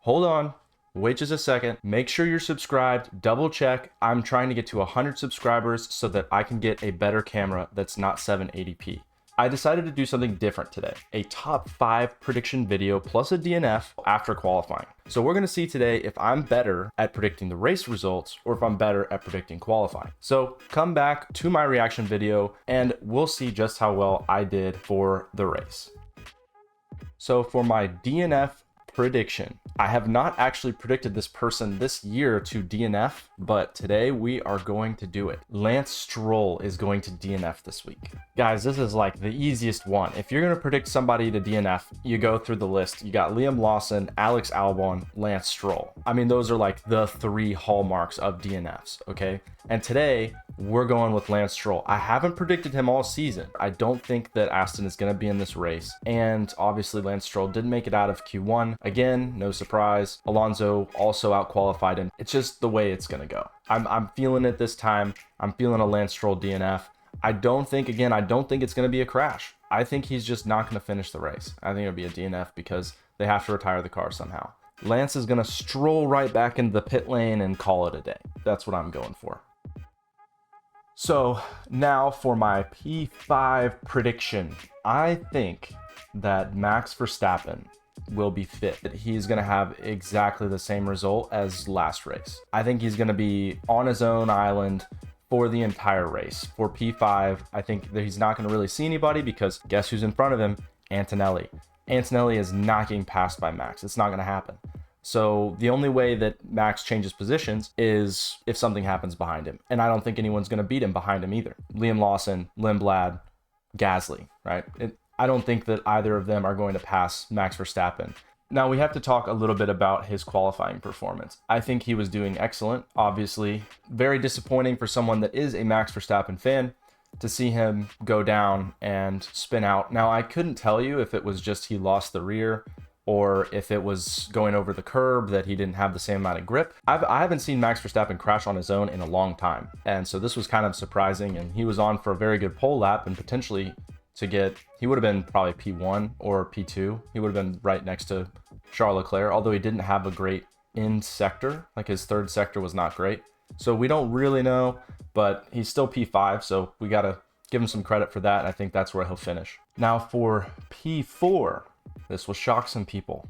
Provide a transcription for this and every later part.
hold on. Wait just a second. Make sure you're subscribed. Double check. I'm trying to get to 100 subscribers so that I can get a better camera that's not 780p. I decided to do something different today. A top 5 prediction video plus a DNF after qualifying. So we're going to see today if I'm better at predicting the race results or if I'm better at predicting qualifying. So come back to my reaction video and we'll see just how well I did for the race. So for my DNF prediction, I have not actually predicted this person this year to DNF, but today we are going to do it. Lance Stroll is going to DNF this week. Guys, this is like the easiest one. If you're going to predict somebody to DNF, you go through the list. You got Liam Lawson, Alex Albon, Lance Stroll. I mean, those are like the 3 hallmarks of DNFs, okay? And today we're going with Lance Stroll. I haven't predicted him all season. I don't think that Aston is going to be in this race. And obviously Lance Stroll didn't make it out of Q1. Again, no surprise. Alonso also out-qualified him. It's just the way it's going to go. I'm feeling it this time. I'm feeling a Lance Stroll DNF. I don't think it's going to be a crash. I think he's just not going to finish the race. I think it'll be a DNF because they have to retire the car somehow. Lance is going to stroll right back into the pit lane and call it a day. That's what I'm going for. So now for my P5 prediction. I think that Max Verstappen will be fit. He's going to have exactly the same result as last race. I think he's going to be on his own island for the entire race. For P5, I think that he's not going to really see anybody because guess who's in front of him? Antonelli. Antonelli is not getting passed by Max. It's not going to happen. So the only way that Max changes positions is if something happens behind him. And I don't think anyone's going to beat him behind him either. Liam Lawson, Lindblad, Gasly, right? I don't think that either of them are going to pass Max Verstappen. Now we have to talk a little bit about his qualifying performance. I think he was doing excellent. Obviously, very disappointing for someone that is a Max Verstappen fan to see him go down and spin out. Now I couldn't tell you if it was just he lost the rear or if it was going over the curb that he didn't have the same amount of grip. I haven't seen Max Verstappen crash on his own in a long time. And so this was kind of surprising, and he was on for a very good pole lap and potentially he would have been probably P1 or P2. He would have been right next to Charles Leclerc, although he didn't have a great end sector. Like his third sector was not great. So we don't really know, but he's still P5. So we got to give him some credit for that. And I think that's where he'll finish. Now for P4, this will shock some people.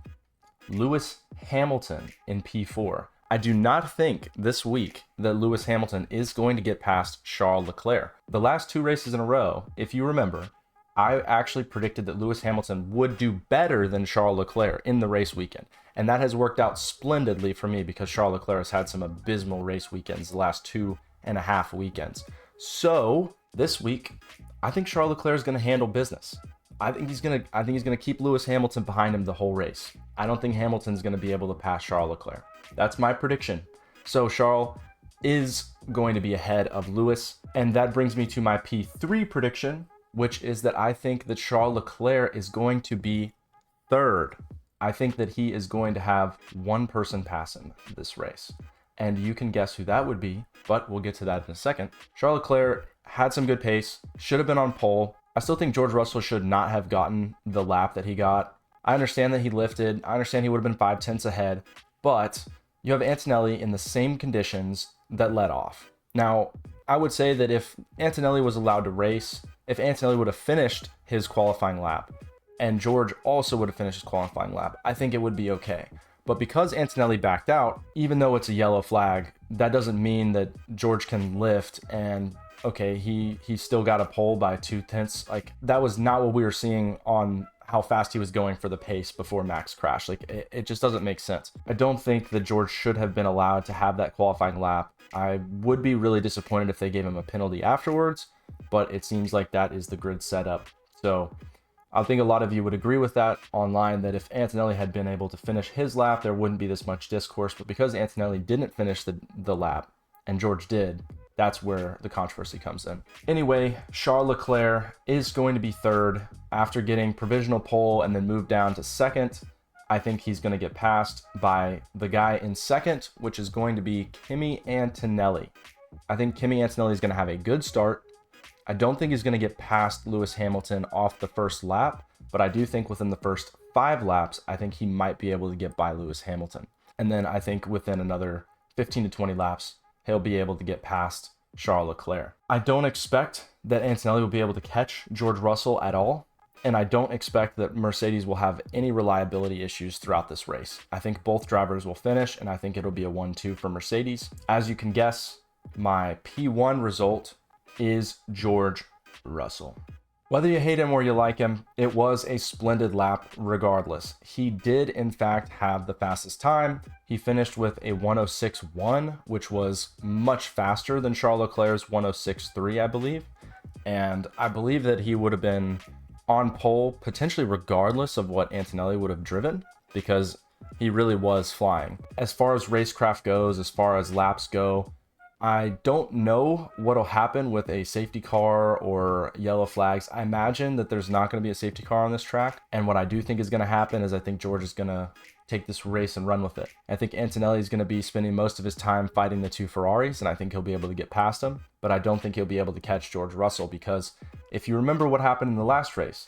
Lewis Hamilton in P4. I do not think this week that Lewis Hamilton is going to get past Charles Leclerc. The last 2 races in a row, if you remember, I actually predicted that Lewis Hamilton would do better than Charles Leclerc in the race weekend. And that has worked out splendidly for me because Charles Leclerc has had some abysmal race weekends the last 2.5 weekends. So this week, I think Charles Leclerc is going to handle business. I think he's going to keep Lewis Hamilton behind him the whole race. I don't think Hamilton's going to be able to pass Charles Leclerc. That's my prediction. So Charles is going to be ahead of Lewis. And that brings me to my P3 prediction, which is that I think that Charles Leclerc is going to be third. I think that he is going to have one person pass him this race. And you can guess who that would be, but we'll get to that in a second. Charles Leclerc had some good pace, should have been on pole. I still think George Russell should not have gotten the lap that he got. I understand that he lifted. I understand he would have been 5/10 ahead, but you have Antonelli in the same conditions that led off. Now, I would say that if Antonelli was allowed to race, if Antonelli would have finished his qualifying lap and George also would have finished his qualifying lap, I think it would be okay. But because Antonelli backed out, even though it's a yellow flag, that doesn't mean that George can lift and okay, he still got a pole by 2/10. Like that was not what we were seeing on how fast he was going for the pace before Max crashed. Like it just doesn't make sense. I don't think that George should have been allowed to have that qualifying lap. I would be really disappointed if they gave him a penalty afterwards, but it seems like that is the grid setup. So I think a lot of you would agree with that online, that if Antonelli had been able to finish his lap, there wouldn't be this much discourse. But because Antonelli didn't finish the lap and George did, that's where the controversy comes in. Anyway, Charles Leclerc is going to be third after getting provisional pole and then moved down to second. I think he's going to get passed by the guy in second, which is going to be Kimi Antonelli. I think Kimi Antonelli is going to have a good start. I don't think he's going to get past Lewis Hamilton off the first lap, but I do think within the first 5 laps, I think he might be able to get by Lewis Hamilton. And then I think within another 15 to 20 laps, he'll be able to get past Charles Leclerc. I don't expect that Antonelli will be able to catch George Russell at all. And I don't expect that Mercedes will have any reliability issues throughout this race. I think both drivers will finish, and I think it'll be a 1-2 for Mercedes. As you can guess, my P1 result is George Russell. Whether you hate him or you like him, it was a splendid lap regardless. He did, in fact, have the fastest time. He finished with a 106.1, which was much faster than Charles Leclerc's 106.3, I believe. And I believe that he would have been on pole, potentially regardless of what Antonelli would have driven, because he really was flying. As far as racecraft goes, as far as laps go, I don't know what'll happen with a safety car or yellow flags. I imagine that there's not going to be a safety car on this track. And what I do think is going to happen is I think George is going to take this race and run with it. I think Antonelli is going to be spending most of his time fighting the 2 Ferraris, and I think he'll be able to get past them. But I don't think he'll be able to catch George Russell, because if you remember what happened in the last race,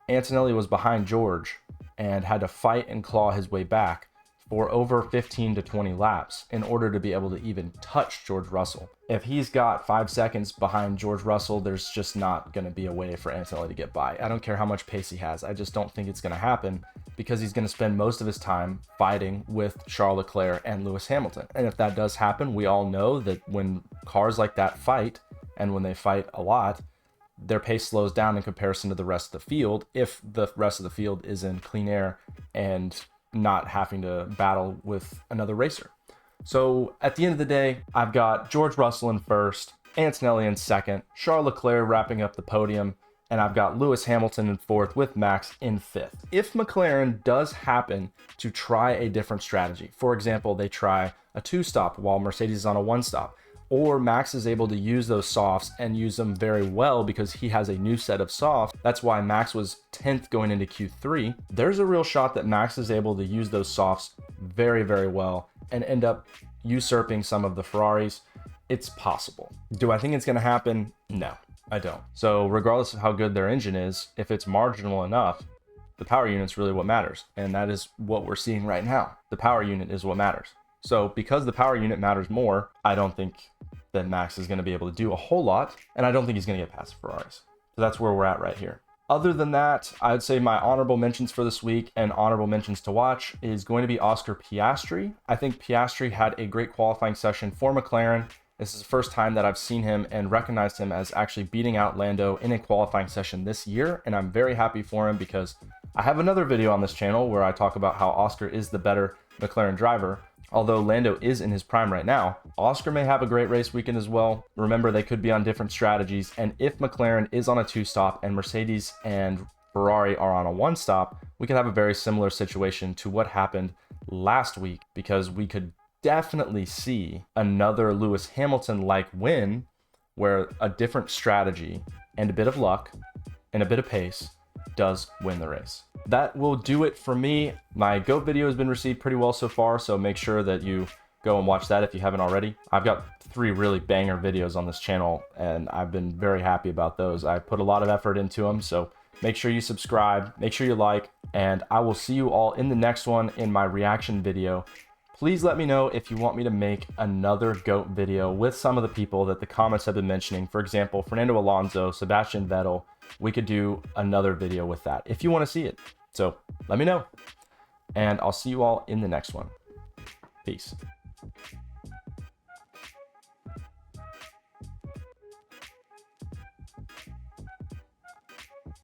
Antonelli was behind George and had to fight and claw his way back for over 15 to 20 laps in order to be able to even touch George Russell. If he's got 5 seconds behind George Russell, there's just not going to be a way for Antonelli to get by. I don't care how much pace he has. I just don't think it's going to happen, because he's going to spend most of his time fighting with Charles Leclerc and Lewis Hamilton. And if that does happen, we all know that when cars like that fight, and when they fight a lot, their pace slows down in comparison to the rest of the field, if the rest of the field is in clean air and not having to battle with another racer. So at the end of the day, I've got George Russell in first, Antonelli in second, Charles Leclerc wrapping up the podium, and I've got Lewis Hamilton in fourth with Max in fifth. If McLaren does happen to try a different strategy, for example, they try a 2-stop while Mercedes is on a 1-stop, or Max is able to use those softs and use them very well because he has a new set of softs. That's why Max was 10th going into Q3. There's a real shot that Max is able to use those softs very, very well and end up usurping some of the Ferraris. It's possible. Do I think it's going to happen? No, I don't. So regardless of how good their engine is, if it's marginal enough, the power unit's really what matters. And that is what we're seeing right now. The power unit is what matters. So because the power unit matters more, I don't think that Max is going to be able to do a whole lot, and I don't think he's going to get past the Ferraris. So that's where we're at right here. Other than that, I would say my honorable mentions for this week and honorable mentions to watch is going to be Oscar Piastri. I think Piastri had a great qualifying session for McLaren. This is the first time that I've seen him and recognized him as actually beating out Lando in a qualifying session this year, and I'm very happy for him because I have another video on this channel where I talk about how Oscar is the better McLaren driver. Although Lando is in his prime right now, Oscar may have a great race weekend as well. Remember, they could be on different strategies, and if McLaren is on a 2-stop and Mercedes and Ferrari are on a 1-stop, we could have a very similar situation to what happened last week, because we could definitely see another Lewis Hamilton-like win where a different strategy and a bit of luck and a bit of pace does win the race. That will do it for me. My GOAT video has been received pretty well so far, so make sure that you go and watch that if you haven't already. I've got 3 really banger videos on this channel, and I've been very happy about those. I put a lot of effort into them, so make sure you subscribe, make sure you like, and I will see you all in the next one in my reaction video. Please let me know if you want me to make another GOAT video with some of the people that the comments have been mentioning. For example, Fernando Alonso, Sebastian Vettel. We could do another video with that if you want to see it. So let me know, and I'll see you all in the next one. Peace.